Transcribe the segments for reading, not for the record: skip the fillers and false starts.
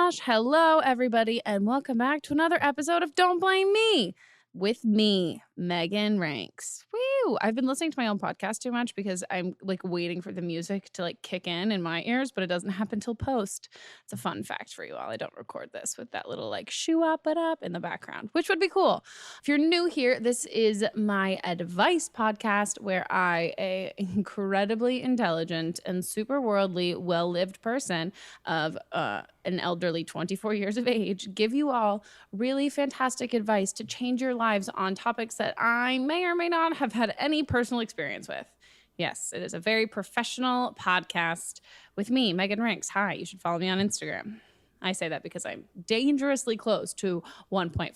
gosh. Hello, everybody, and welcome back to another episode of Don't Blame Me with me, Meghan Rienks. Woo! I've been listening to my own podcast too much because I'm waiting for the music to kick in my ears, but it doesn't happen till post. It's a fun fact for you all. I don't record this with that little shoo up it up in the background, which would be cool. If you're new here, this is my advice podcast where I, a incredibly intelligent and super worldly, well-lived person of an elderly 24 years of age, give you all really fantastic advice to change your lives on topics that I may or may not have had any personal experience with. Yes, it is a very professional podcast with me, Meghan Rienks. Hi, you should follow me on Instagram. I say that because I'm dangerously close to 1.4.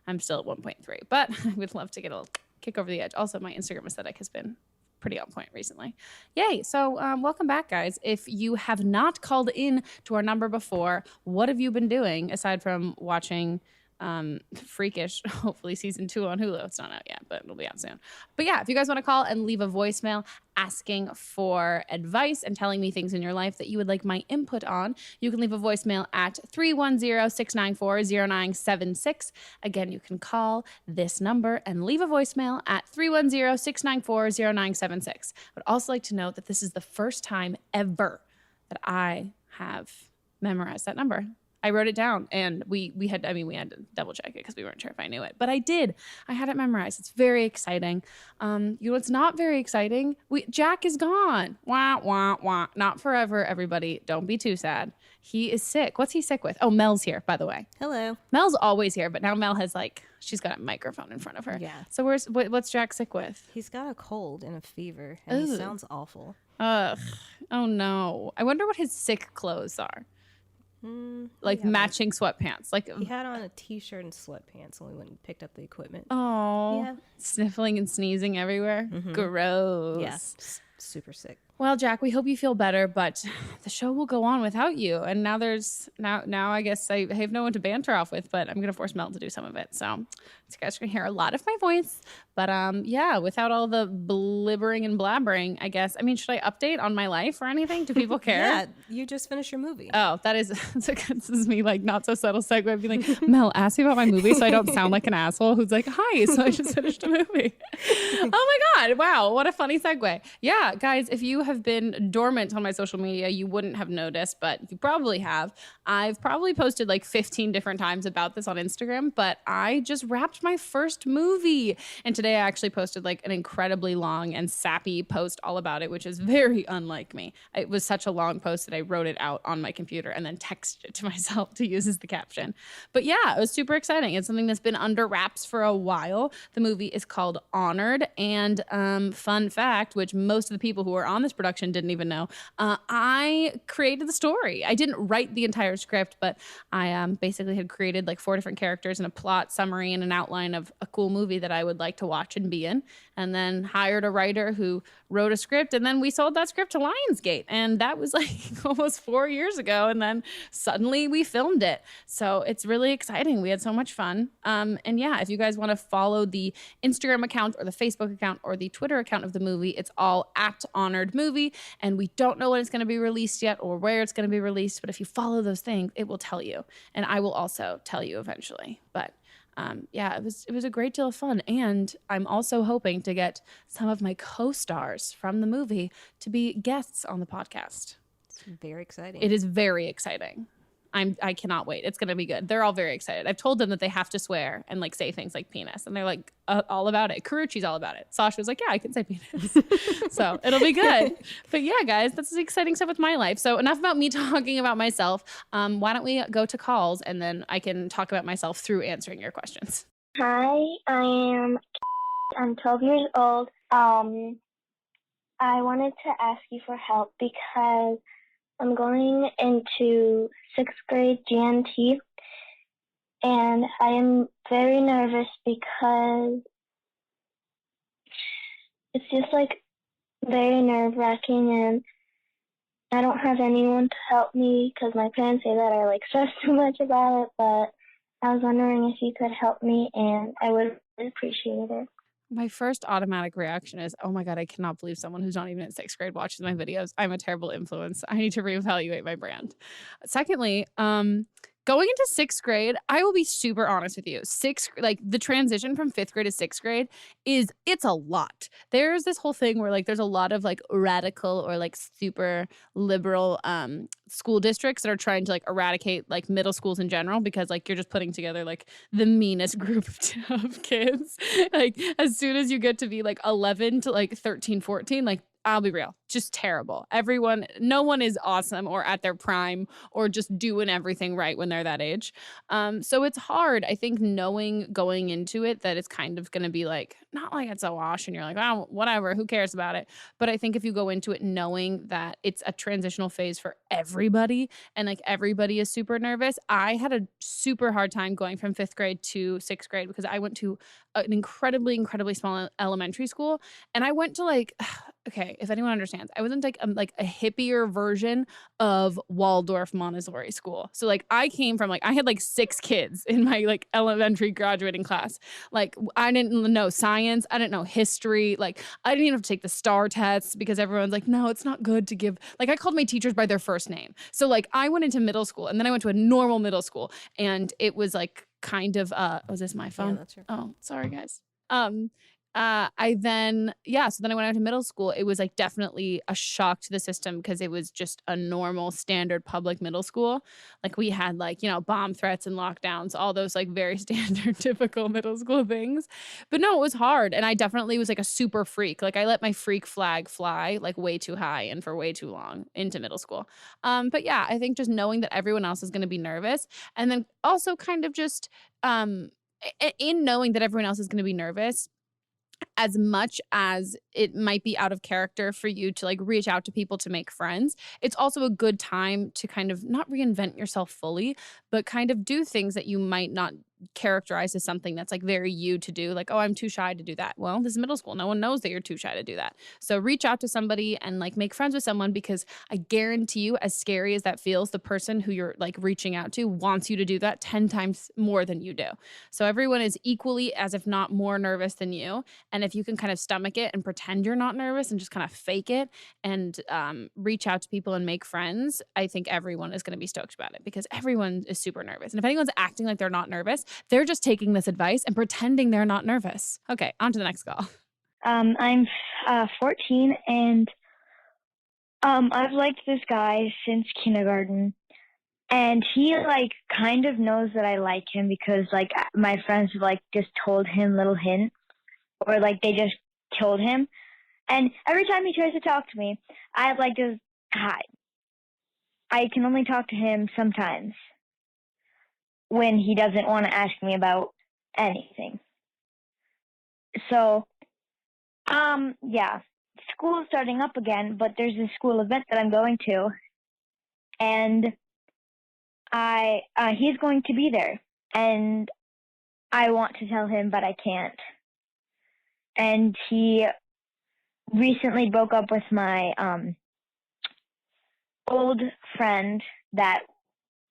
I'm still at 1.3, but I would love to get a kick over the edge. Also, my Instagram aesthetic has been pretty on point recently. Yay. So welcome back, guys. If you have not called in to our number before, what have you been doing aside from watching Freakish, hopefully season 2 on Hulu? It's not out yet, but it'll be out soon. But yeah, if you guys want to call and leave a voicemail asking for advice and telling me things in your life that you would like my input on, you can leave a voicemail at 310-694-0976. Again, you can call this number and leave a voicemail at 310-694-0976. I would also like to note that this is the first time ever that I have memorized that number. I wrote it down and we had to double check it because we weren't sure if I knew it, but I did. I had it memorized. It's very exciting. It's not very exciting. Jack is gone. Wah, wah, wah. Not forever, everybody. Don't be too sad. He is sick. What's he sick with? Oh, Mel's here, by the way. Hello. Mel's always here, but now Mel has she's got a microphone in front of her. Yeah. So what's Jack sick with? He's got a cold and a fever and he sounds awful. Ugh. Oh no. I wonder what his sick clothes are. Matching sweatpants. He had on a t-shirt and sweatpants when we went and picked up the equipment. Oh, yeah. Sniffling and sneezing everywhere. Mm-hmm. Gross. Yeah, super sick. Well, Jack, we hope you feel better, but the show will go on without you. And now I guess I have no one to banter off with, but I'm going to force Mel to do some of it. So you guys are going to hear a lot of my voice. But yeah, without all the blibbering and blabbering, I guess. I mean, should I update on my life or anything? Do people care? Yeah, you just finished your movie. Oh, this is me, not so subtle segue. I'd be like, Mel, ask me about my movie so I don't sound like an asshole who's like, hi, so I just finished a movie. Oh my God. Wow. What a funny segue. Yeah, guys, if you have been dormant on my social media, you wouldn't have noticed, but you probably have. I've probably posted 15 different times about this on Instagram, but I just wrapped my first movie. And today I actually posted an incredibly long and sappy post all about it, which is very unlike me. It was such a long post that I wrote it out on my computer and then texted it to myself to use as the caption. But yeah, it was super exciting. It's something that's been under wraps for a while. The movie is called Honored. And fun fact, which most of the people who were on this production didn't even know, I created the story. I didn't write the entire script, but I basically had created 4 different characters and a plot summary and an outline of a cool movie that I would like to watch and be in, and then hired a writer who wrote a script, and then we sold that script to Lionsgate, and that was almost 4 years ago, and then suddenly we filmed it. So it's really exciting. We had so much fun. And yeah, if you guys want to follow the Instagram account or the Facebook account or the Twitter account of the movie, it's all at Honored Movie, and we don't know when it's going to be released yet or where it's going to be released, but if you follow those things, it will tell you, and I will also tell you eventually. But yeah, it was a great deal of fun, and I'm also hoping to get some of my co-stars from the movie to be guests on the podcast. It's very exciting. It is very exciting. I cannot wait. It's going to be good. They're all very excited. I've told them that they have to swear and say things like penis, and they're all about it. Karuchi's all about it. Sasha was like, yeah, I can say penis. So it'll be good. But yeah, guys, that's the exciting stuff with my life. So enough about me talking about myself. Why don't we go to calls, and then I can talk about myself through answering your questions. Hi, I'm 12 years old. I wanted to ask you for help because I'm going into 6th grade GNT, and I am very nervous because it's just very nerve-wracking, and I don't have anyone to help me because my parents say that I stress too much about it, but I was wondering if you could help me, and I would appreciate it. My first automatic reaction is, oh my God, I cannot believe someone who's not even in sixth grade watches my videos. I'm a terrible influence. I need to reevaluate my brand. Secondly, going into sixth grade, I will be super honest with you. Like the transition from fifth grade to sixth grade it's a lot. There's this whole thing where like there's a lot of like radical or like super liberal school districts that are trying to like eradicate like middle schools in general because like you're just putting together like the meanest group of kids. Like as soon as you get to be like 11 to like 13, 14, like I'll be real, just terrible. No one is awesome or at their prime or just doing everything right when they're that age. So it's hard, I think, knowing going into it that it's kind of going to be like, not like it's a wash and you're like, oh, whatever, who cares about it? But I think if you go into it knowing that it's a transitional phase for everybody and like everybody is super nervous. I had a super hard time going from fifth grade to sixth grade because I went to an incredibly, incredibly small elementary school. And I went to like, okay, if anyone understands, I was in like a hippier version of Waldorf Montessori school. So like I came from like, I had like 6 kids in my like elementary graduating class. Like I didn't know science. I didn't know history. Like I didn't even have to take the STAR tests because everyone's like, no, it's not good to give. Like I called my teachers by their first name. So like I went into middle school and then I went to a normal middle school and it was like kind of, was this my phone? Yeah, that's your phone. Oh, sorry guys. So then I went out to middle school. It was like definitely a shock to the system because it was just a normal standard public middle school. Like we had like, bomb threats and lockdowns, all those like very standard typical middle school things. But no, it was hard. And I definitely was like a super freak. Like I let my freak flag fly like way too high and for way too long into middle school. But yeah, I think just knowing that everyone else is going to be nervous and then also kind of just in knowing that everyone else is going to be nervous, as much as it might be out of character for you to like reach out to people to make friends, it's also a good time to kind of not reinvent yourself fully, but kind of do things that you might not characterize as something that's like very you to do. Like, oh, I'm too shy to do that. Well, this is middle school. No one knows that you're too shy to do that. So reach out to somebody and like make friends with someone because I guarantee you, as scary as that feels, the person who you're like reaching out to wants you to do that 10 times more than you do. So everyone is equally, as if not more nervous than you. And if you can kind of stomach it and pretend you're not nervous and just kind of fake it and reach out to people and make friends, I think everyone is going to be stoked about it because everyone is super nervous. And if anyone's acting like they're not nervous, they're just taking this advice and pretending they're not nervous. Okay, on to the next call. I'm 14 and I've liked this guy since kindergarten. And he like kind of knows that I like him because like my friends like just told him little hints or like they just told him. And every time he tries to talk to me, I like just hide. I can only talk to him sometimes when he doesn't want to ask me about anything. So, yeah, school is starting up again, but there's a school event that I'm going to, and he's going to be there, and I want to tell him, but I can't. And he recently broke up with my old friend that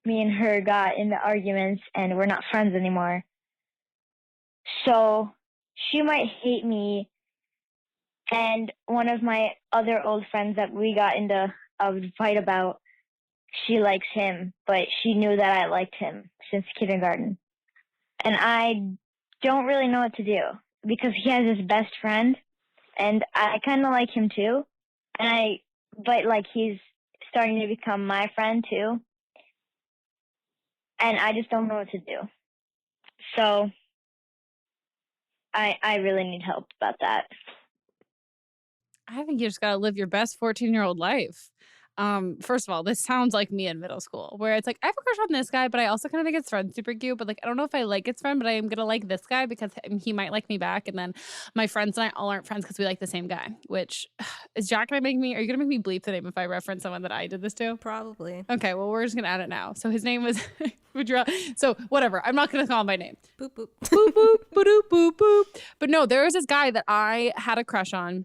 me and her got into arguments and we're not friends anymore. So she might hate me. And one of my other old friends that we got into a fight about, she likes him, but she knew that I liked him since kindergarten. And I don't really know what to do because he has his best friend and I kind of like him too. But like he's starting to become my friend too. And I just don't know what to do. So I really need help about that. I think you just got to live your best 14-year-old life. First of all, this sounds like me in middle school where it's like, I have a crush on this guy, but I also kind of think his friend's super cute. But like, I don't know if I like his friend, but I am going to like this guy because he might like me back. And then my friends and I all aren't friends because we like the same guy, which is Jack going to make me, are you going to make me bleep the name if I reference someone that I did this to? Probably. Okay, well, we're just going to add it now. So his name was, so whatever. I'm not going to call him by name. Boop, boop. Boop, boop, boop, boop, boop. But no, there was this guy that I had a crush on.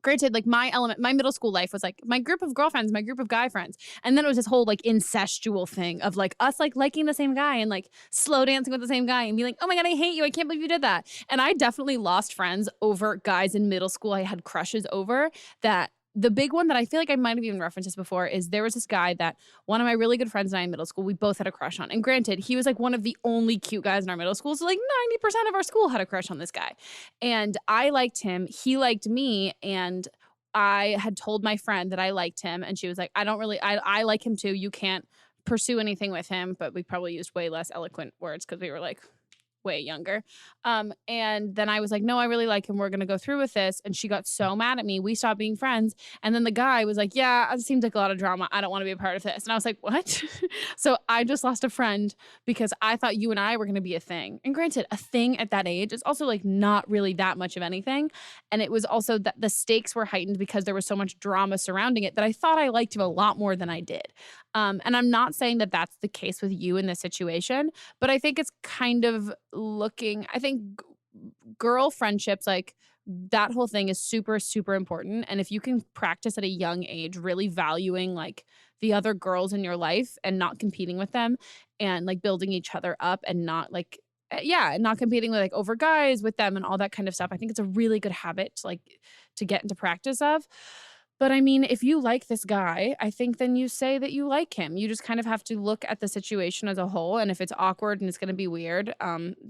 Granted, like my middle school life was like my group of girlfriends, my group of guy friends. And then it was this whole like incestual thing of like us like liking the same guy and like slow dancing with the same guy and be like, oh my God, I hate you. I can't believe you did that. And I definitely lost friends over guys in middle school I had crushes over. That the big one that I feel like I might have even referenced this before is there was this guy that one of my really good friends and I in middle school, we both had a crush on. And granted, he was like one of the only cute guys in our middle school. So like 90% of our school had a crush on this guy. And I liked him. He liked me. And I had told my friend that I liked him. And she was like, I like him too. You can't pursue anything with him. But we probably used way less eloquent words because we were like, way younger. And then I was like, no, I really like him. We're going to go through with this. And she got so mad at me. We stopped being friends. And then the guy was like, yeah, it seems like a lot of drama. I don't want to be a part of this. And I was like, what? So I just lost a friend because I thought you and I were going to be a thing. And granted, a thing at that age is also like not really that much of anything. And it was also that the stakes were heightened because there was so much drama surrounding it that I thought I liked him a lot more than I did. And I'm not saying that that's the case with you in this situation, but I think it's kind of I think girl friendships, like that whole thing is super, super important. And if you can practice at a young age, really valuing like the other girls in your life and not competing with them and like building each other up and not like, not competing with like over guys with them and all that kind of stuff. I think it's a really good habit to like to get into practice of. But I mean, if you like this guy, I think then you say that you like him. You just kind of have to look at the situation as a whole. And if it's awkward and it's going to be weird,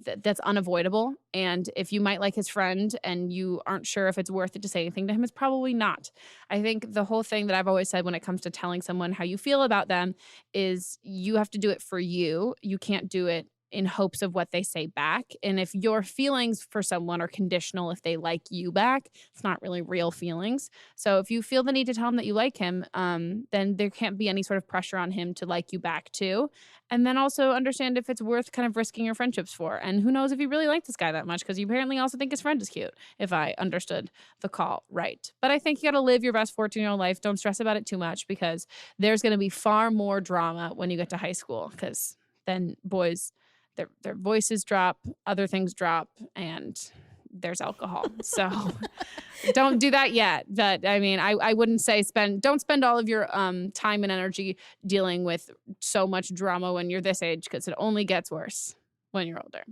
that's unavoidable. And if you might like his friend and you aren't sure if it's worth it to say anything to him, it's probably not. I think the whole thing that I've always said when it comes to telling someone how you feel about them is you have to do it for you. You can't do it in hopes of what they say back. And if your feelings for someone are conditional, if they like you back, it's not really real feelings. So if you feel the need to tell him that you like him, then there can't be any sort of pressure on him to like you back too. And then also understand if it's worth kind of risking your friendships for. And who knows if you really like this guy that much, because you apparently also think his friend is cute, if I understood the call right. But I think you got to live your best 14-year-old life. Don't stress about it too much because there's going to be far more drama when you get to high school because then boys, their voices drop, other things drop, and there's alcohol. So don't do that yet. But I mean, I wouldn't say don't spend all of your time and energy dealing with so much drama when you're this age because it only gets worse when you're older.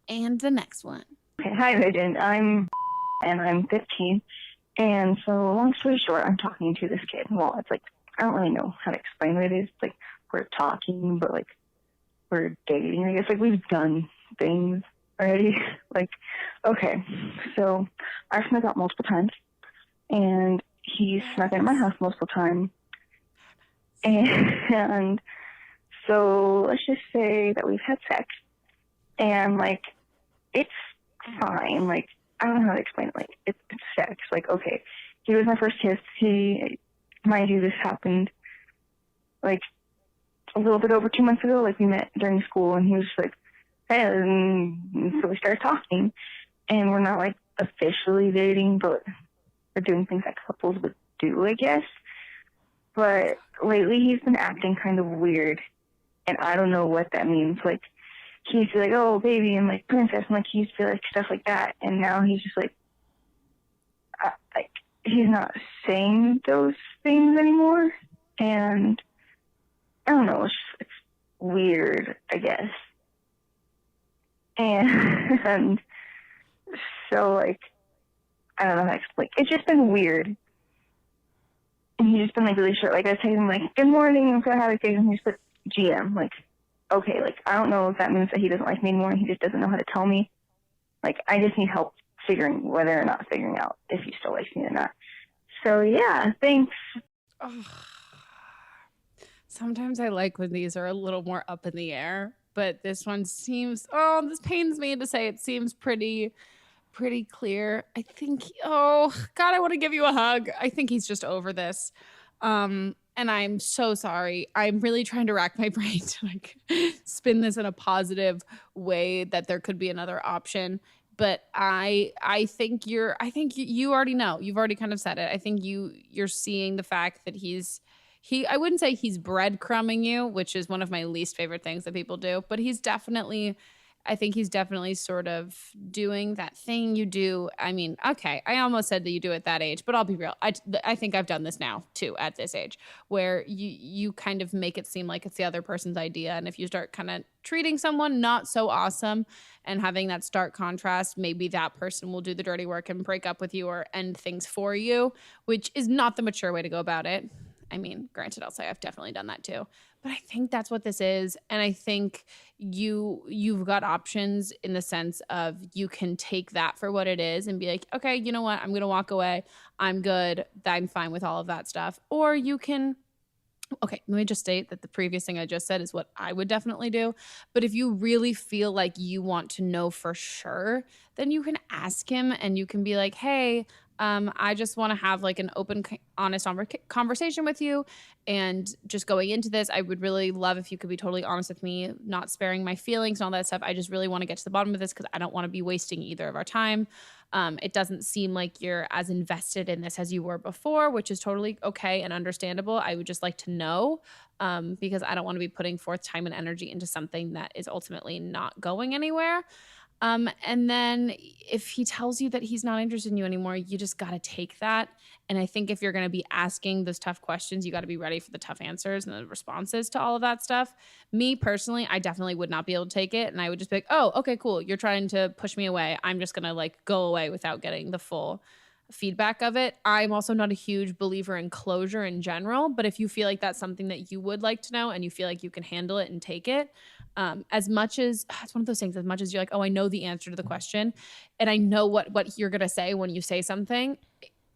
And the next one. Okay, hi, Megan. I'm 15. And so long story short, I'm talking to this kid. Well, it's like, I don't really know how to explain what it is. It's like we're talking, but like, we're dating, I guess. Like, we've done things already. Like, okay, so I've snuck out multiple times, and he snuck into my house multiple times. And so let's just say that we've had sex, and, like, it's fine. Like, I don't know how to explain it. Like, it's sex. Like, okay, he was my first kiss. Mind you, this happened, like, a little bit over 2 months ago. Like, we met during school, and he was just like, hey, and so we started talking, and we're not like officially dating, but we're doing things that couples would do, I guess. But lately he's been acting kind of weird, and I don't know what that means. Like, he used to be like, oh, baby, and like, princess, and like, he used to be like stuff like that, and now he's just like he's not saying those things anymore, and I don't know, it's weird, I guess. And so, like, I don't know how to explain. It's just been weird. And he's just been, like, really short. Like, I say him, like, good morning, I'm so happy to and he's put GM. Like, okay, like, I don't know if that means that he doesn't like me anymore and he just doesn't know how to tell me. Like, I just need help figuring whether or not figuring out if he still likes me or not. So, yeah, thanks. Oh. Sometimes I like when these are a little more up in the air, but this one seems, this pains me to say, it seems pretty clear. I think, oh God, I want to give you a hug. I think he's just over this. And I'm so sorry. I'm really trying to rack my brain to like spin this in a positive way that there could be another option. But I think you already know. You've already kind of said it. I think you're seeing the fact that I wouldn't say he's breadcrumbing you, which is one of my least favorite things that people do, but he's definitely I think he's definitely sort of doing that thing you do. I mean, okay, I almost said that you do at that age, but I'll be real. I think I've done this now too at this age, where you kind of make it seem like it's the other person's idea. And if you start kind of treating someone not so awesome and having that stark contrast, maybe that person will do the dirty work and break up with you or end things for you, which is not the mature way to go about it. I mean, granted, I'll say I've definitely done that too. But I think that's what this is. And I think you've got options in the sense of you can take that for what it is and be like, okay, you know what? I'm going to walk away. I'm good. I'm fine with all of that stuff. Or you can, okay, let me just state that the previous thing I just said is what I would definitely do. But if you really feel like you want to know for sure, then you can ask him and you can be like, hey, I just want to have like an open, honest conversation with you. And just going into this, I would really love if you could be totally honest with me, not sparing my feelings and all that stuff. I just really want to get to the bottom of this because I don't want to be wasting either of our time. It doesn't seem like you're as invested in this as you were before, which is totally okay and understandable. I would just like to know because I don't want to be putting forth time and energy into something that is ultimately not going anywhere. And then if he tells you that he's not interested in you anymore, you just got to take that. And I think if you're going to be asking those tough questions, you got to be ready for the tough answers and the responses to all of that stuff. Me personally, I definitely would not be able to take it. And I would just be like, oh, okay, cool. You're trying to push me away. I'm just going to like go away without getting the full feedback of it. I'm also not a huge believer in closure in general, but if you feel like that's something that you would like to know and you feel like you can handle it and take it, as much as it's one of those things, as much as you're like, oh, I know the answer to the question and I know what you're going to say when you say something,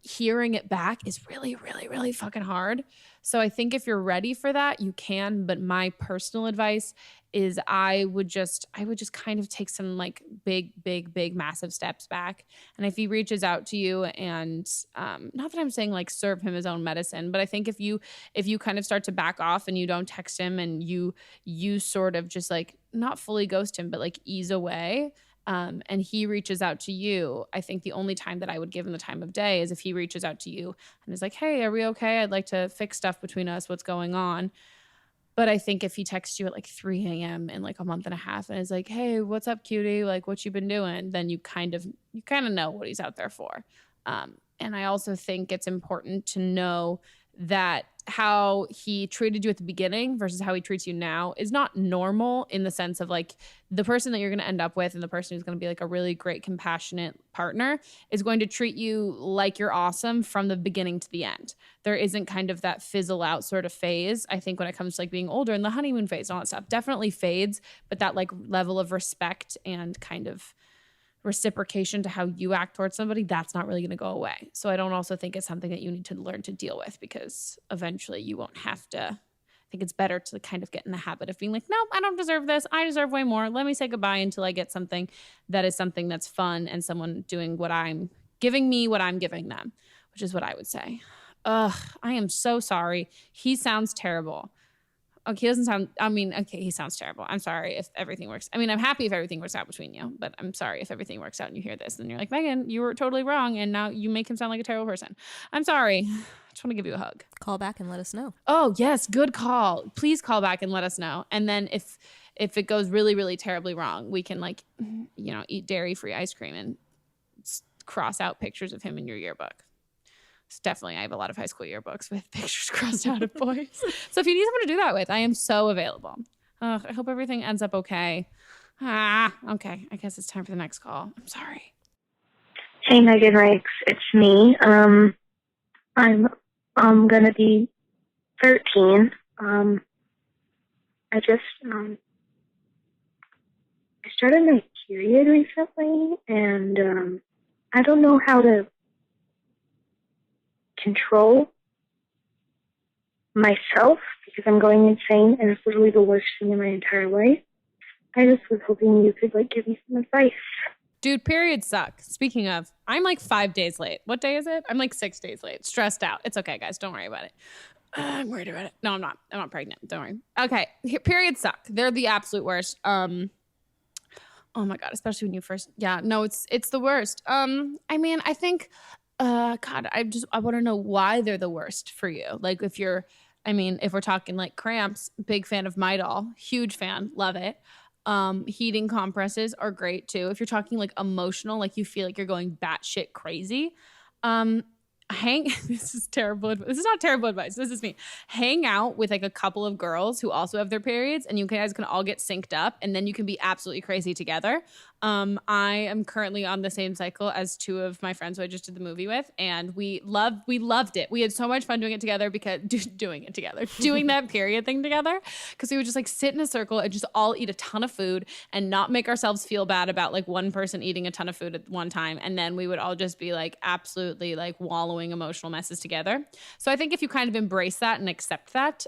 hearing it back is really, really, really fucking hard. So I think if you're ready for that, you can. But my personal advice is I would just kind of take some like big, massive steps back. And if he reaches out to you and not that I'm saying like serve him his own medicine, but I think if you kind of start to back off and you don't text him and you sort of just like not fully ghost him, but like ease away, and he reaches out to you, I think the only time that I would give him the time of day is if he reaches out to you and is like, hey, are we okay? I'd like to fix stuff between us. What's going on? But I think if he texts you at like 3 a.m. in like a month and a half and is like, hey, what's up, cutie? Like, what you been doing? Then you kind of know what he's out there for. And I also think it's important to know that how he treated you at the beginning versus how he treats you now is not normal in the sense of like the person that you're going to end up with and the person who's going to be like a really great, compassionate partner is going to treat you like you're awesome from the beginning to the end. There isn't kind of that fizzle out sort of phase. I think when it comes to like being older and the honeymoon phase and all that stuff definitely fades, but that like level of respect and kind of reciprocation to how you act towards somebody, that's not really going to go away. So I don't also think it's something that you need to learn to deal with because eventually you won't have to. I think it's better to kind of get in the habit of being like, nope, I don't deserve this. I deserve way more. Let me say goodbye until I get something that is something that's fun and someone doing what I'm giving me, what I'm giving them, which is what I would say. Ugh, I am so sorry. He sounds terrible. Okay, he doesn't sound, I mean, okay, he sounds terrible. I'm sorry if everything works. I mean, I'm happy if everything works out between you, but I'm sorry if everything works out and you hear this and you're like, Megan, you were totally wrong and now you make him sound like a terrible person. I'm sorry. I just want to give you a hug. Call back and let us know. Oh, yes, good call. Please call back and let us know. And then if it goes really, really terribly wrong, we can like, you know, eat dairy-free ice cream and cross out pictures of him in your yearbook. It's definitely, I have a lot of high school yearbooks with pictures crossed out of boys. So if you need someone to do that with, I am so available. I hope everything ends up okay. Okay. I guess it's time for the next call. I'm sorry. Hey, Meghan Rienks, it's me. I'm gonna be 13. I started my period recently, and I don't know how to control myself because I'm going insane and it's literally the worst thing in my entire life. I just was hoping you could like give me some advice. Dude, periods suck. Speaking of, I'm like 5 days late. What day is it? I'm like 6 days late. Stressed out. It's okay, guys. Don't worry about it. I'm worried about it. No, I'm not. I'm not pregnant. Don't worry. Okay. Periods suck. They're the absolute worst. Oh my God. Especially when you first, yeah, no, it's the worst. I mean, I think, God, I want to know why they're the worst for you. Like if we're talking like cramps, big fan of Midol, huge fan, love it. Heating compresses are great too. If you're talking like emotional, like you feel like you're going batshit crazy, this is terrible. This is not terrible advice. This is me. Hang out with like a couple of girls who also have their periods, and you guys can all get synced up, and then you can be absolutely crazy together. I am currently on the same cycle as two of my friends who I just did the movie with, and we loved it. We had so much fun doing it together doing that period thing together, because we would just like sit in a circle and just all eat a ton of food and not make ourselves feel bad about like one person eating a ton of food at one time, and then we would all just be like absolutely like wallowing emotional messes together. So I think if you kind of embrace that and accept that,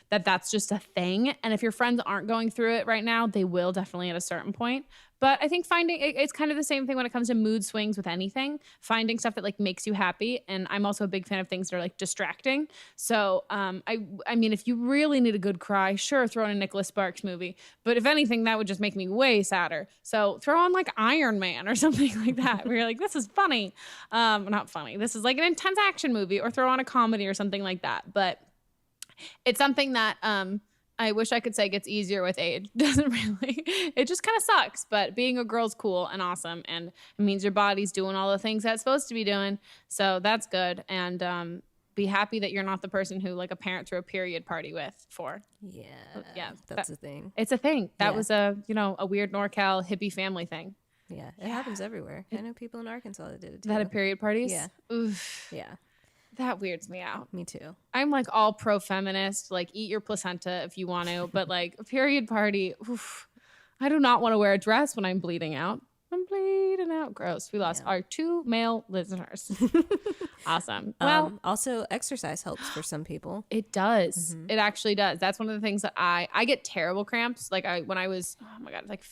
that's just a thing, and if your friends aren't going through it right now, they will definitely at a certain point. But I think it's kind of the same thing when it comes to mood swings with anything, finding stuff that like makes you happy. And I'm also a big fan of things that are like distracting. So I mean, if you really need a good cry, sure, throw in a Nicholas Sparks movie. But if anything, that would just make me way sadder. So throw on like Iron Man or something like that, where you're like, this is funny. Not funny. This is like an intense action movie, or throw on a comedy or something like that. But it's something that I wish I could say gets easier with age. Doesn't really. It just kind of sucks. But being a girl's cool and awesome, and it means your body's doing all the things that's supposed to be doing. So that's good. And be happy that you're not the person who like a parent threw a period party for. Yeah, that's a thing. It's a thing. That was a weird NorCal hippie family thing. Yeah, it happens everywhere. I know people in Arkansas that did it too. That had period parties. Yeah. Oof. Yeah. That weirds me out. Me too. I'm like all pro-feminist, like eat your placenta if you want to, but like a period party, oof, I do not want to wear a dress when I'm bleeding out. I'm bleeding out. Gross. We lost our 2 male listeners. Awesome. Well, also exercise helps for some people. It does. Mm-hmm. It actually does. That's one of the things that I get terrible cramps. Like when I was, oh my God, like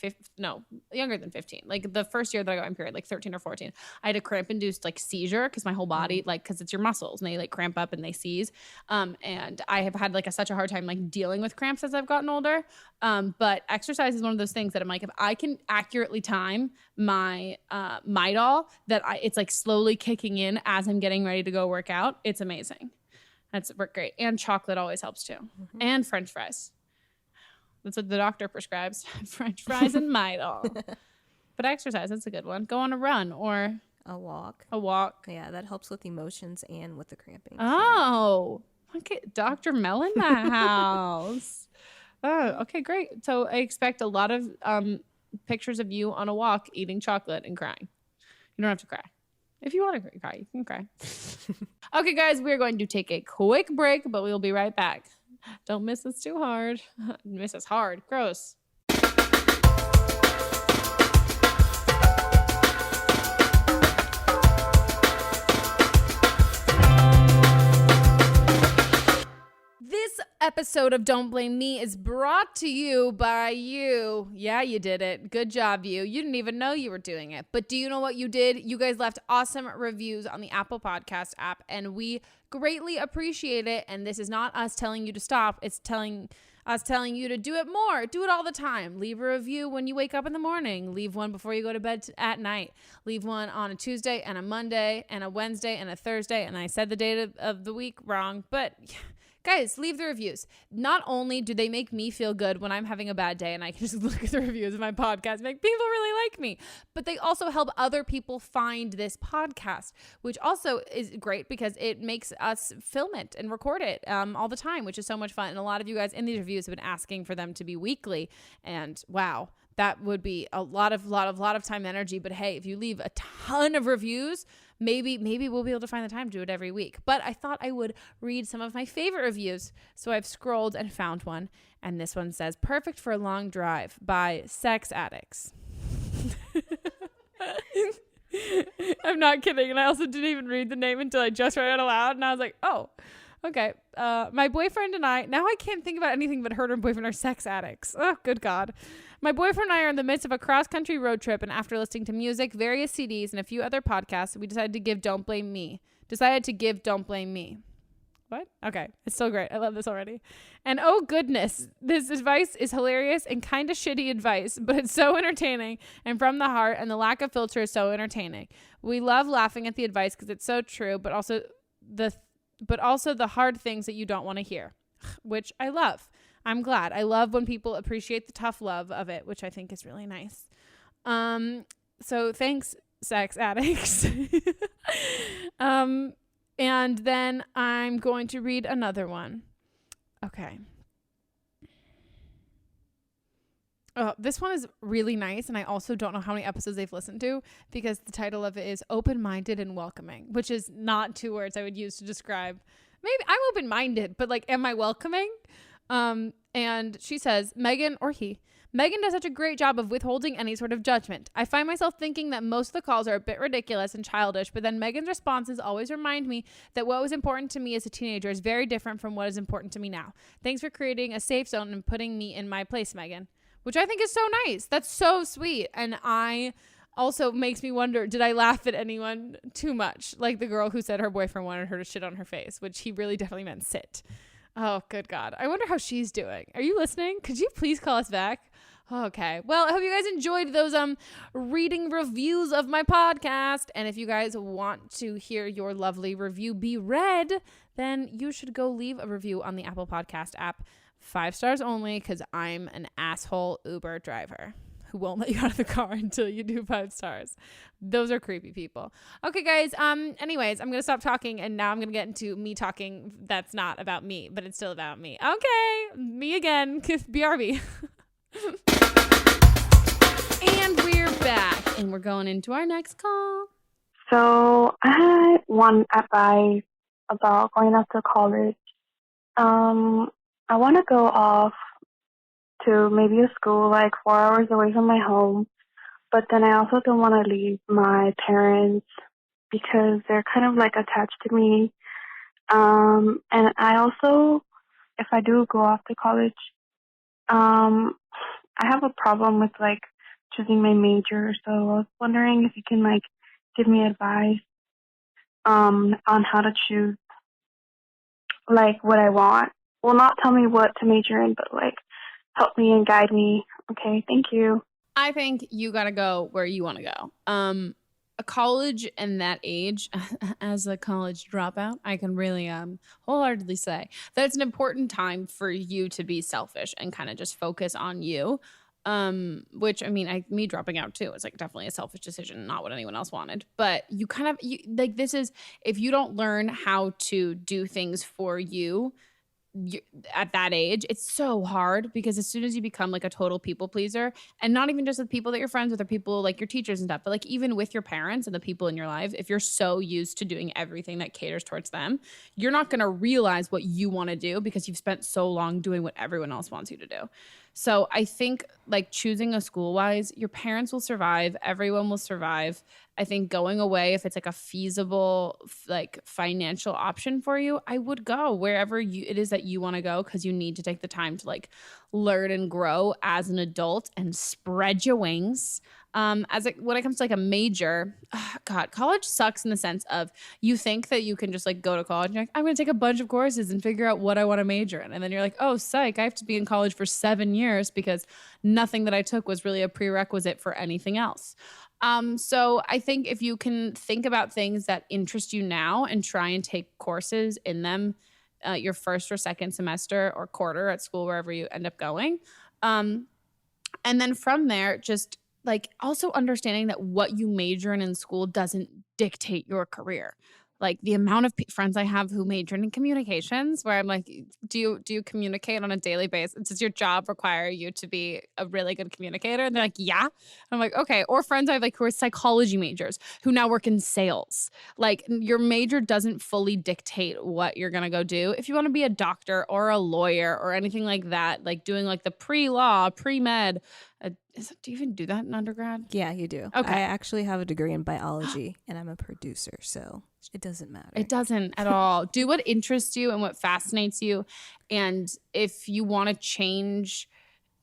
younger than 15. Like the first year that I got my period, like 13 or 14, I had a cramp induced like seizure because my whole body, like, cause it's your muscles and they like cramp up and they seize. And I have had like such a hard time like dealing with cramps as I've gotten older. But exercise is one of those things that I'm like, if I can accurately time my Midol, that it's like slowly kicking in as I'm getting ready to go work out, it's amazing. That's great. And chocolate always helps too. Mm-hmm. And French fries. That's what the doctor prescribes. French fries and Midol. But exercise, that's a good one. Go on a run or a walk. Yeah, that helps with emotions and with the cramping. Oh, look at Dr. Mel in the house. Oh, okay, great. So I expect a lot of pictures of you on a walk eating chocolate and crying. You don't have to cry. If you want to cry, you can cry. Okay, guys, we're going to take a quick break, but we'll be right back. Don't miss us too hard. Miss us hard. Gross. This episode of Don't Blame Me is brought to you by you. Yeah, you did it. Good job, you. You didn't even know you were doing it. But do you know what you did? You guys left awesome reviews on the Apple Podcast app, and we greatly appreciate it. And this is not us telling you to stop. It's telling you to do it more. Do it all the time. Leave a review when you wake up in the morning. Leave one before you go to bed at night. Leave one on a Tuesday and a Monday and a Wednesday and a Thursday. And I said the date of the week wrong, but guys, leave the reviews. Not only do they make me feel good when I'm having a bad day and I can just look at the reviews of my podcast and make people really like me, but they also help other people find this podcast, which also is great because it makes us film it and record it all the time, which is so much fun. And a lot of you guys in these reviews have been asking for them to be weekly, and wow, that would be a lot of time and energy. But hey, if you leave a ton of reviews, maybe we'll be able to find the time to do it every week. But I thought I would read some of my favorite reviews. So I've scrolled and found one. And this one says, "Perfect for a long drive" by Sex Addicts. I'm not kidding. And I also didn't even read the name until I just read it aloud. And I was like, oh, okay. My boyfriend and I, now I can't think about anything but her and her boyfriend are sex addicts. Oh, good God. My boyfriend and I are in the midst of a cross-country road trip, and after listening to music, various CDs, and a few other podcasts, we decided to give Don't Blame Me. What? Okay. It's so great. I love this already. And oh goodness, this advice is hilarious and kind of shitty advice, but it's so entertaining and from the heart, and the lack of filter is so entertaining. We love laughing at the advice because it's so true, but also the hard things that you don't want to hear, which I love. I'm glad. I love when people appreciate the tough love of it, which I think is really nice. So thanks, sex addicts. And then I'm going to read another one. Okay. Oh, this one is really nice, and I also don't know how many episodes they've listened to because the title of it is Open-Minded and Welcoming, which is not 2 words I would use to describe. Maybe I'm open-minded, but like, am I welcoming? And she says, Meghan or he, Meghan does such a great job of withholding any sort of judgment. I find myself thinking that most of the calls are a bit ridiculous and childish, but then Meghan's responses always remind me that what was important to me as a teenager is very different from what is important to me now. Thanks for creating a safe zone and putting me in my place, Meghan. Which I think is so nice. That's so sweet. And I also makes me wonder, did I laugh at anyone too much? Like the girl who said her boyfriend wanted her to shit on her face, which he really definitely meant sit. Oh, good God. I wonder how she's doing. Are you listening? Could you please call us back? Okay. Well, I hope you guys enjoyed those reading reviews of my podcast. And if you guys want to hear your lovely review be read, then you should go leave a review on the Apple Podcast app. 5 stars only, because I'm an asshole Uber driver who won't let you out of the car until you do 5 stars. Those are creepy people. Okay, guys. Anyways, I'm going to stop talking, and now I'm going to get into me talking that's not about me, but it's still about me. Okay, me again. BRB. And we're back, and we're going into our next call. So I had one advice about going off to college. I want to go off to maybe a school like 4 hours away from my home, but then I also don't want to leave my parents because they're kind of like attached to me. And I also, if I do go off to college, I have a problem with like choosing my major. So I was wondering if you can like give me advice on how to choose like what I want. Well, not tell me what to major in, but like help me and guide me. Okay, thank you. I think you got to go where you want to go. A college and that age, as a college dropout, I can really wholeheartedly say that it's an important time for you to be selfish and kind of just focus on you. Which I mean, me dropping out too, it's like definitely a selfish decision, not what anyone else wanted. But you kind of like, this is, if you don't learn how to do things for you at that age, it's so hard, because as soon as you become like a total people pleaser, and not even just with people that you're friends with or people like your teachers and stuff, but like even with your parents and the people in your life, if you're so used to doing everything that caters towards them, you're not going to realize what you want to do because you've spent so long doing what everyone else wants you to do. So I think like choosing a school wise, your parents will survive. Everyone will survive. I think going away, if it's like a feasible like financial option for you, I would go wherever it is that you want to go, because you need to take the time to like learn and grow as an adult and spread your wings. When it comes to like a major, God, college sucks in the sense of you think that you can just like go to college and you're like, I'm going to take a bunch of courses and figure out what I want to major in. And then you're like, oh, psych, I have to be in college for 7 years because nothing that I took was really a prerequisite for anything else. So I think if you can think about things that interest you now and try and take courses in them your first or second semester or quarter at school, wherever you end up going. And then from there, just like also understanding that what you major in school doesn't dictate your career. Like the amount of friends I have who majored in communications, where I'm like, do you communicate on a daily basis? Does your job require you to be a really good communicator? And they're like, yeah. I'm like, okay. Or friends I have like who are psychology majors who now work in sales. Like your major doesn't fully dictate what you're going to go do. If you want to be a doctor or a lawyer or anything like that, like doing like the pre-law, pre-med, do you even do that in undergrad? Yeah, you do. Okay. I actually have a degree in biology and I'm a producer, so it doesn't matter. It doesn't at all. Do what interests you and what fascinates you. And if you want to change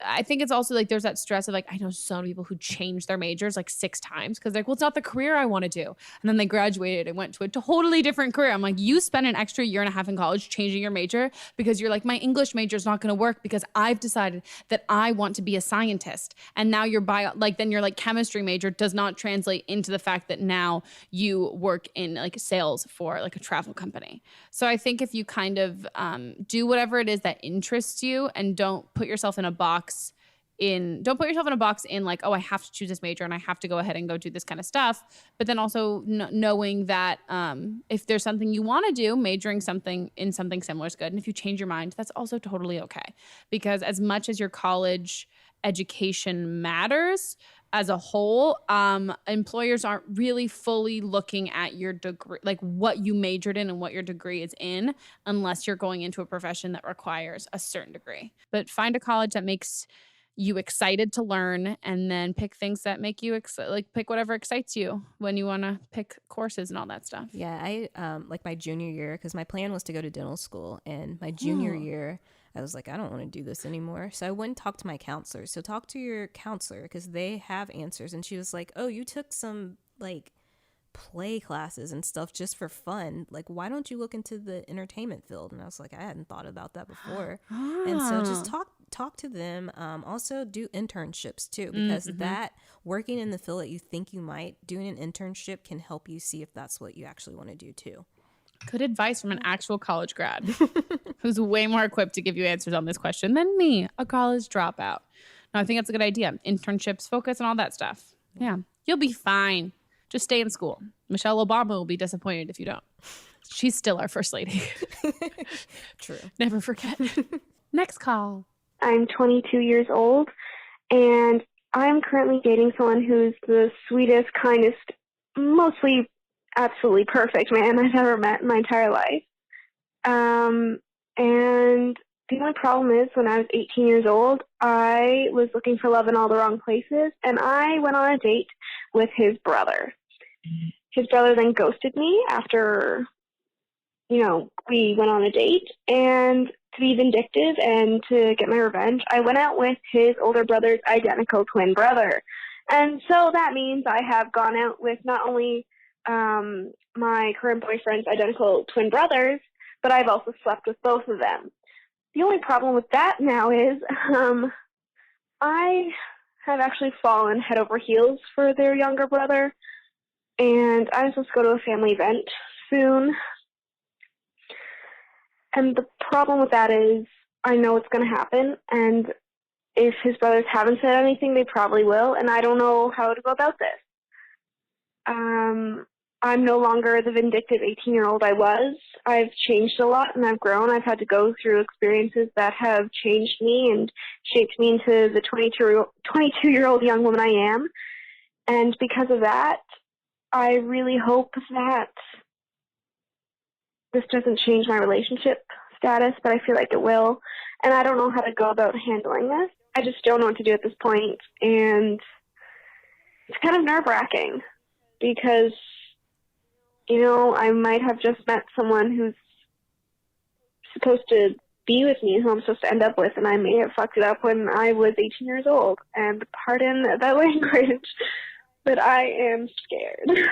I think it's also like there's that stress of like, I know so many people who change their majors like 6 times because like, well, it's not the career I want to do. And then they graduated and went to a totally different career. I'm like, you spent an extra year and a half in college changing your major because you're like, my English major is not going to work because I've decided that I want to be a scientist. And now your then your like chemistry major does not translate into the fact that now you work in like sales for like a travel company. So I think if you kind of do whatever it is that interests you and don't put yourself in a box in like, oh, I have to choose this major and I have to go ahead and go do this kind of stuff. But then also knowing that if there's something you want to do, majoring in something similar is good. And if you change your mind, that's also totally okay. Because as much as your college education matters as a whole, employers aren't really fully looking at your degree, like what you majored in and what your degree is in, unless you're going into a profession that requires a certain degree. But find a college that makes you excited to learn, and then pick things that make you pick whatever excites you when you want to pick courses and all that stuff. Yeah, I like my junior year, because my plan was to go to dental school, and my junior year I was like, I don't want to do this anymore. So I went and talked to my counselor. So talk to your counselor because they have answers. And she was like, oh, you took some like play classes and stuff just for fun. Like, why don't you look into the entertainment field? And I was like, I hadn't thought about that before. And so just talk to them. Also do internships too, because that working in the field that you think you might, doing an internship can help you see if that's what you actually want to do too. Good advice from an actual college grad who's way more equipped to give you answers on this question than me, a college dropout. No, I think that's a good idea. Internships, focus, and all that stuff. Yeah, you'll be fine. Just stay in school. Michelle Obama will be disappointed if you don't. She's still our first lady. True. Never forget. Next call. I'm 22 years old, and I'm currently dating someone who's the sweetest, kindest, mostly absolutely perfect man I've ever met in my entire life. And the only problem is when I was 18 years old, I was looking for love in all the wrong places, and I went on a date with his brother. His brother then ghosted me after, we went on a date, and to be vindictive and to get my revenge, I went out with his older brother's identical twin brother. And so that means I have gone out with not only my current boyfriend's identical twin brothers, but I've also slept with both of them. The only problem with that now is I have actually fallen head over heels for their younger brother, and I'm supposed to go to a family event soon. And the problem with that is I know it's going to happen, and if his brothers haven't said anything, they probably will, and I don't know how to go about this. I'm no longer the vindictive 18-year-old I was. I've changed a lot, and I've grown. I've had to go through experiences that have changed me and shaped me into the 22-year-old young woman I am. And because of that, I really hope that this doesn't change my relationship status, but I feel like it will. And I don't know how to go about handling this. I just don't know what to do at this point, and it's kind of nerve-wracking because I might have just met someone who's supposed to be with me, who I'm supposed to end up with, and I may have fucked it up when I was 18 years old. And pardon that language, but I am scared.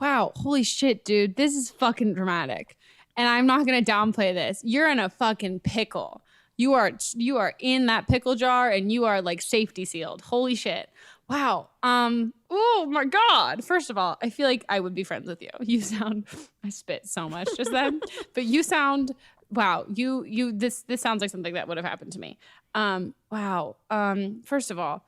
Wow. Holy shit, dude. This is fucking dramatic. And I'm not going to downplay this. You're in a fucking pickle. You are in that pickle jar, and you are like safety sealed. Holy shit. Wow. Oh my God. First of all, I feel like I would be friends with you. I spit so much just then, but you sound, wow. This sounds like something that would have happened to me. Wow. First of all,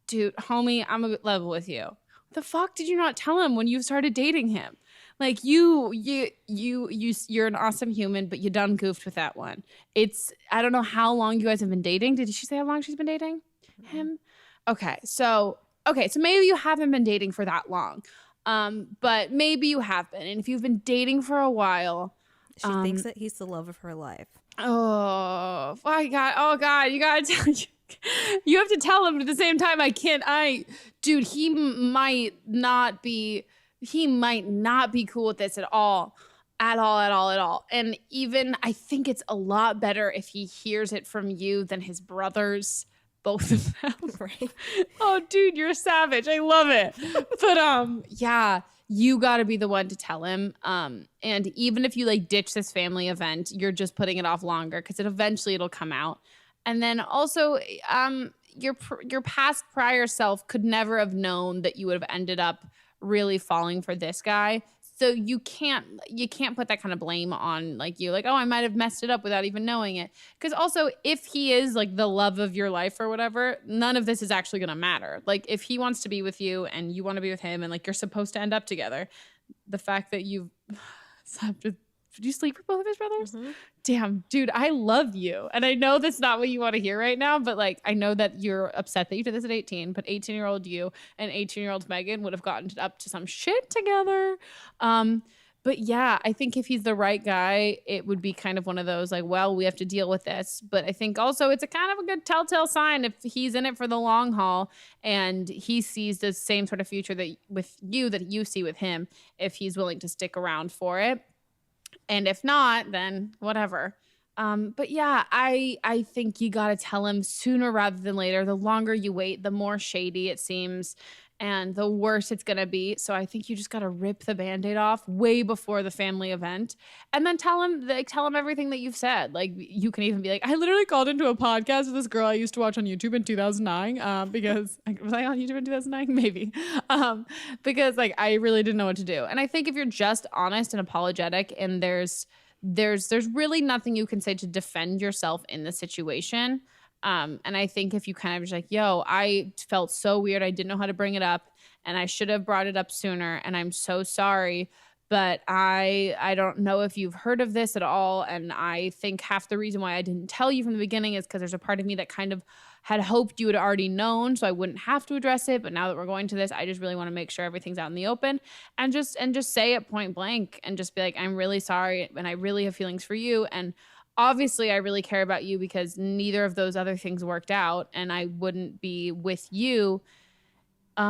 dude, homie, I'm a level with you. What the fuck did you not tell him when you started dating him? Like you're an awesome human, but you done goofed with that one. I don't know how long you guys have been dating. Did she say how long she's been dating him? Okay, so maybe you haven't been dating for that long, but maybe you have been. And if you've been dating for a while, she thinks that he's the love of her life. Oh my God! Oh God! You gotta tell you have to tell him at the same time. I can't. Dude, he might not be cool with this at all. At all. And even I think it's a lot better if he hears it from you than his brothers, both of them. Right. Oh, dude, you're a savage. I love it. But yeah, you got to be the one to tell him. And even if you like ditch this family event, you're just putting it off longer because it'll come out. And then also, your past prior self could never have known that you would have ended up really falling for this guy. So you can't put that kind of blame on like you, like, oh, I might have messed it up without even knowing it. Because also, if he is like the love of your life or whatever, none of this is actually going to matter. Like if he wants to be with you and you want to be with him and like you're supposed to end up together, the fact that you slept with, did you sleep with both of his brothers? Mm-hmm. Damn, dude, I love you. And I know that's not what you want to hear right now, but like, I know that you're upset that you did this at 18, but 18-year-old you and 18-year-old Meghan would have gotten up to some shit together. But yeah, I think if he's the right guy, it would be kind of one of those like, well, we have to deal with this. But I think also it's a kind of a good telltale sign if he's in it for the long haul and he sees the same sort of future that you see with him, if he's willing to stick around for it. And if not, then whatever. But yeah, I think you got to tell him sooner rather than later. The longer you wait, the more shady it seems and the worse it's going to be. So I think you just got to rip the Band-Aid off way before the family event and then tell him everything that you've said. Like you can even be like, I literally called into a podcast with this girl I used to watch on YouTube in 2009 because was I on YouTube in 2009? Maybe. Because like I really didn't know what to do. And I think if you're just honest and apologetic and there's really nothing you can say to defend yourself in the situation. And I think if you kind of just like, yo, I felt so weird. I didn't know how to bring it up and I should have brought it up sooner. And I'm so sorry, but I don't know if you've heard of this at all. And I think half the reason why I didn't tell you from the beginning is because there's a part of me that kind of had hoped you had already known so I wouldn't have to address it. But now that we're going to this, I just really want to make sure everything's out in the open and just say it point blank and just be like, I'm really sorry. And I really have feelings for you. And obviously, I really care about you because neither of those other things worked out, and I wouldn't be with you. If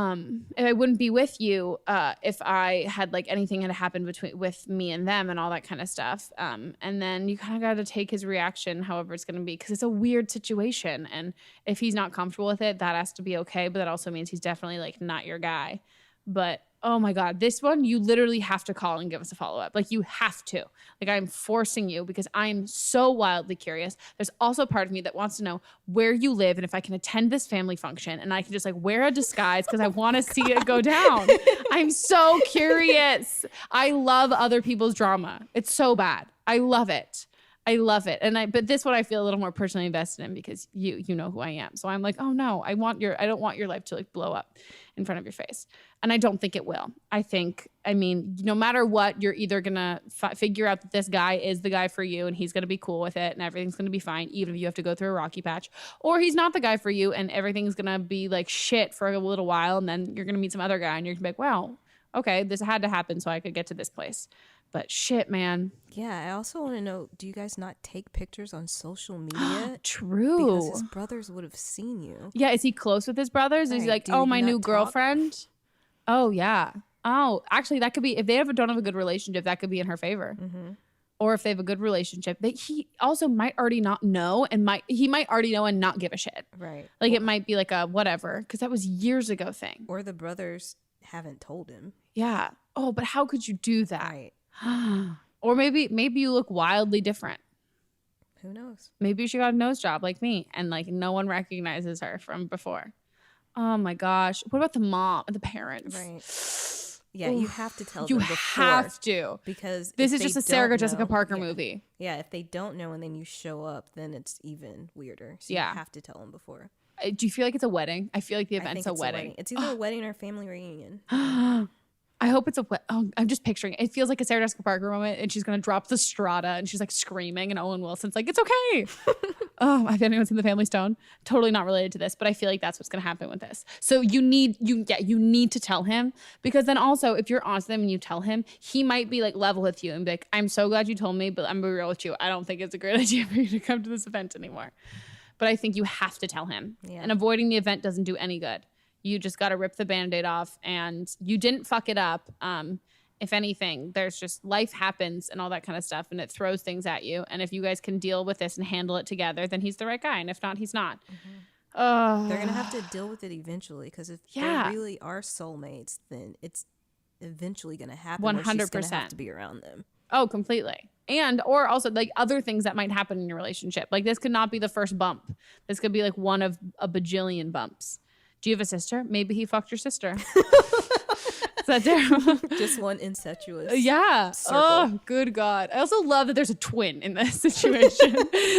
I had like anything had happened with me and them and all that kind of stuff. And then you kind of got to take his reaction, however it's going to be, because it's a weird situation, and if he's not comfortable with it, that has to be okay. But that also means he's definitely like not your guy. But oh my God, this one, you literally have to call and give us a follow-up. Like you have to. Like I'm forcing you because I'm so wildly curious. There's also a part of me that wants to know where you live and if I can attend this family function and I can just like wear a disguise because I want to see it go down. I'm so curious. I love other people's drama. It's so bad. I love it. But this one I feel a little more personally invested in because you know who I am. So I'm like, oh no, I don't want your life to like blow up in front of your face. And I don't think it will. I mean, no matter what, you're either going to figure out that this guy is the guy for you and he's going to be cool with it and everything's going to be fine, even if you have to go through a rocky patch, or he's not the guy for you and everything's going to be like shit for a little while. And then you're going to meet some other guy and you're going to be like, wow, okay, this had to happen so I could get to this place. But shit, man. Yeah, I also want to know, do you guys not take pictures on social media? True. Because his brothers would have seen you. Yeah, is he close with his brothers? Right. Is he like, Do oh, you my not new talk? girlfriend? Oh, yeah. Oh, actually, that could be, if they don't have a good relationship, that could be in her favor. Mm-hmm. Or if they have a good relationship, he also might already not know and he might already know and not give a shit. Right. Like it might be like a whatever, because that was years ago thing. Or the brothers haven't told him. Yeah. Oh, but how could you do that? Right. Or maybe you look wildly different. Who knows? Maybe she got a nose job like me and like no one recognizes her from before. Oh my gosh. What about the mom and the parents? Right. Yeah, you have to tell You them before. have to. Because this if is just they a Sarah don't Jessica know- Parker yeah. movie. Yeah, if they don't know and then you show up, then it's even weirder. So Yeah. you have to tell them before. Do you feel like it's a wedding? I feel like the I event's think a wedding. It's either a wedding or a family reunion. I hope it's I'm just picturing it. It feels like a Sarah Jessica Parker moment and she's going to drop the strata and she's like screaming and Owen Wilson's like, it's okay. Oh, have anyone seen The Family Stone? Totally not related to this, but I feel like that's what's going to happen with this. So you need to tell him, because then also if you're honest with him and you tell him, he might be like level with you and be like, I'm so glad you told me, but I'm gonna be real with you. I don't think it's a great idea for you to come to this event anymore. But I think you have to tell him. Yeah. And avoiding the event doesn't do any good. You just got to rip the Band-Aid off and you didn't fuck it up. if anything, there's just life happens and all that kind of stuff, and it throws things at you. And if you guys can deal with this and handle it together, then he's the right guy. And if not, he's not. They're going to have to deal with it eventually, because if they really are soulmates, then it's eventually going to happen. 100%. She's going to have to be around them. Oh, completely. And or also like other things that might happen in your relationship. Like this could not be the first bump. This could be like one of a bajillion bumps. Do you have a sister? Maybe he fucked your sister. Is that terrible? Just one incestuous circle. Oh, good God. I also love that there's a twin in this situation.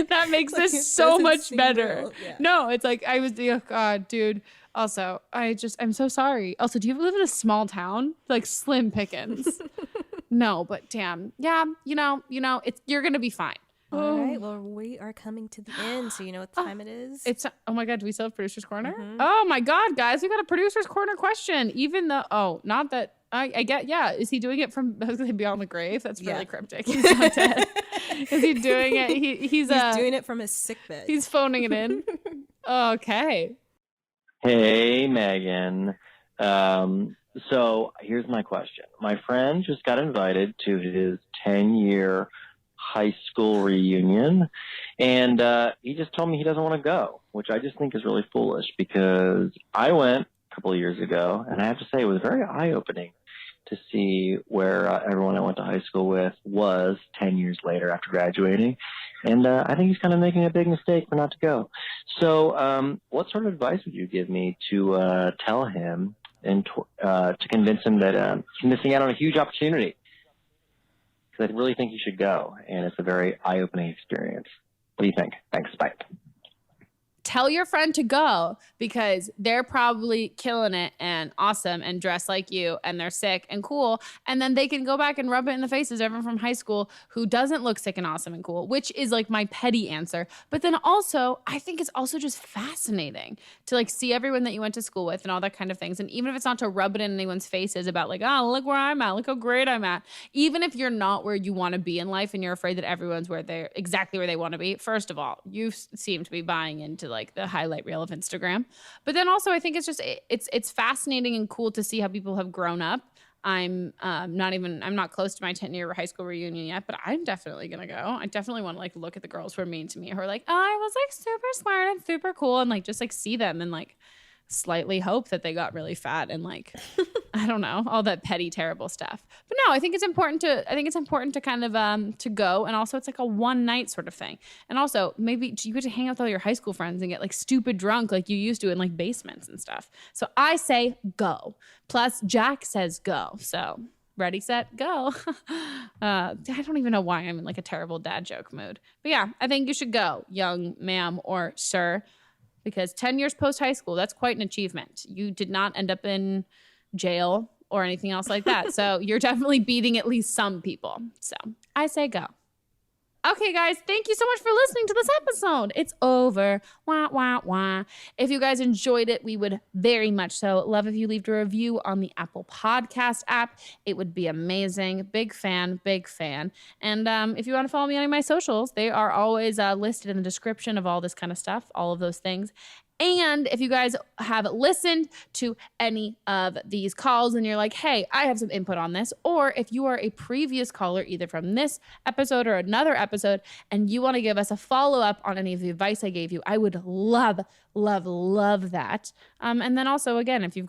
That makes Like, this so much seem better. real. Yeah. No, it's like oh God, dude. Also, I'm so sorry. Also, do you live in a small town? Like slim pickings. No, but damn. Yeah, you know, you're going to be fine. All right. Well, we are coming to the end, so you know what time it is. It's oh my God, do we still have Producer's Corner? Oh my God, guys, we got a Producer's Corner question. Even though, not that I get, is he doing it from beyond the grave? That's really cryptic. He's not dead. Is he doing it? He's doing it from his sick bed. He's phoning it in. Okay. Hey, Megan. So here's my question. My friend just got invited to his 10-year high school reunion, and he just told me he doesn't want to go, which I just think is really foolish, because I went a couple of years ago, and I have to say it was very eye-opening to see where everyone I went to high school with was 10 years later after graduating. And I think he's kind of making a big mistake for not to go. So what sort of advice would you give me to tell him and to convince him that he's missing out on a huge opportunity? Because I really think he should go, and it's a very eye-opening experience. What do you think? Thanks. Bye. Tell your friend to go, because they're probably killing it and awesome and dressed like you, and they're sick and cool. And then they can go back and rub it in the faces of everyone from high school who doesn't look sick and awesome and cool, which is like my petty answer. But then also, I think it's also just fascinating to like see everyone that you went to school with and all that kind of things. And even if it's not to rub it in anyone's faces about like, oh, look where I'm at, look how great I'm at. Even if you're not where you want to be in life and you're afraid that everyone's exactly where they want to be. First of all, you seem to be buying into like the highlight reel of Instagram. But then also I think it's just it's fascinating and cool to see how people have grown up. I'm not close to my 10-year high school reunion yet, but I'm definitely gonna go. I definitely want to like look at the girls who are mean to me, who are like, oh, I was like super smart and super cool, and like just like see them and like slightly hope that they got really fat and like I don't know, all that petty terrible stuff. But no, I think it's important to kind of to go, and also it's like a one night sort of thing. And also maybe you get to hang out with all your high school friends and get like stupid drunk like you used to in like basements and stuff. So I say go. Plus Jack says go. So ready, set, go. I don't even know why I'm in like a terrible dad joke mood. But yeah, I think you should go, young ma'am or sir. Because 10 years post-high school, that's quite an achievement. You did not end up in jail or anything else like that. So you're definitely beating at least some people. So I say go. Okay, guys, thank you so much for listening to this episode. It's over. Wah, wah, wah. If you guys enjoyed it, we would very much so love if you leave a review on the Apple Podcast app. It would be amazing. Big fan, big fan. And if you want to follow me on my socials, they are always listed in the description of all this kind of stuff, all of those things. And if you guys have listened to any of these calls and you're like, hey, I have some input on this, or if you are a previous caller, either from this episode or another episode, and you want to give us a follow-up on any of the advice I gave you, I would love that. And then also, again, if you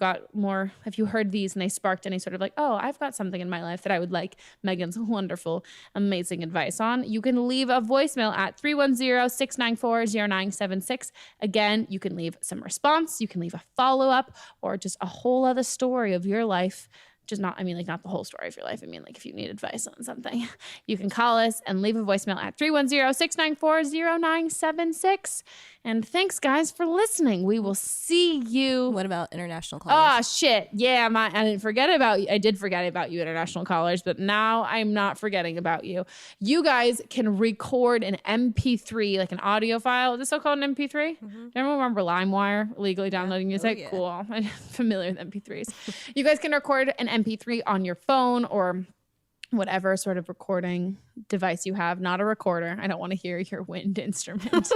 heard these and they sparked any sort of like, oh, I've got something in my life that I would like Megan's wonderful, amazing advice on, you can leave a voicemail at 310-694-0976. Again, you can leave some response, you can leave a follow-up, or just a whole other story of your life. Not the whole story of your life. I mean, like if you need advice on something, you can call us and leave a voicemail at 310-694-0976. And thanks, guys, for listening. We will see you. What about international callers? Oh, shit. Yeah, I didn't forget about you. I did forget about you, international callers, but now I'm not forgetting about you. You guys can record an MP3, like an audio file. Is it still called an MP3? Mm-hmm. Do you remember LimeWire, legally downloading music? Yeah. Cool. I'm familiar with MP3s. You guys can record an MP3 on your phone or whatever sort of recording device you have, not a recorder. I don't want to hear your wind instrument.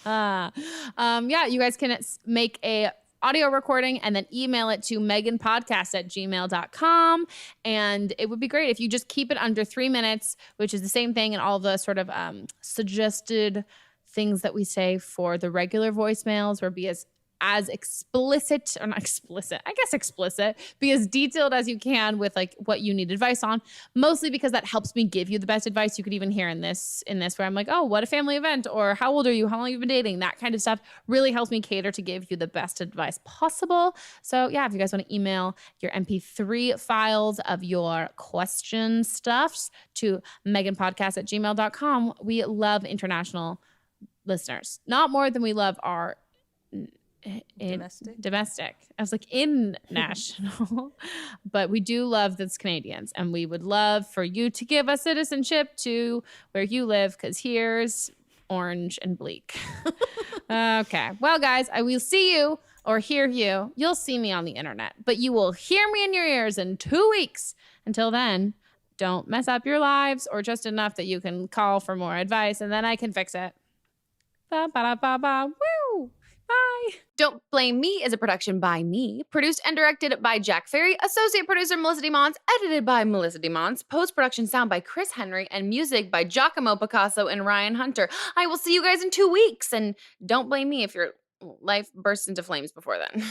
You guys can make a audio recording and then email it to meganpodcast@gmail.com. And it would be great if you just keep it under 3 minutes, which is the same thing in all the sort of suggested things that we say for the regular voicemails, or be as explicit, or not explicit, I guess explicit, be as detailed as you can with like what you need advice on, mostly because that helps me give you the best advice. You could even hear in this where I'm like, oh, what a family event, or how old are you? How long have you been dating? That kind of stuff really helps me cater to give you the best advice possible. So yeah, if you guys want to email your MP3 files of your question stuffs to meganpodcast@gmail.com. We love international listeners, not more than we love our domestic. I was like international, but we do love those Canadians, and we would love for you to give us citizenship to where you live, because here's orange and bleak. Okay, well guys, I will see you or hear you. You'll see me on the internet, but you will hear me in your ears in 2 weeks. Until then, don't mess up your lives, or just enough that you can call for more advice, and then I can fix it. Ba-ba-da-ba-ba. Woo! Bye. Don't Blame Me is a production by me, produced and directed by Jack Ferry, associate producer Melissa DeMons, edited by Melissa DeMons, post-production sound by Chris Henry, and music by Giacomo Picasso and Ryan Hunter. I will see you guys in 2 weeks, and don't blame me if your life bursts into flames before then.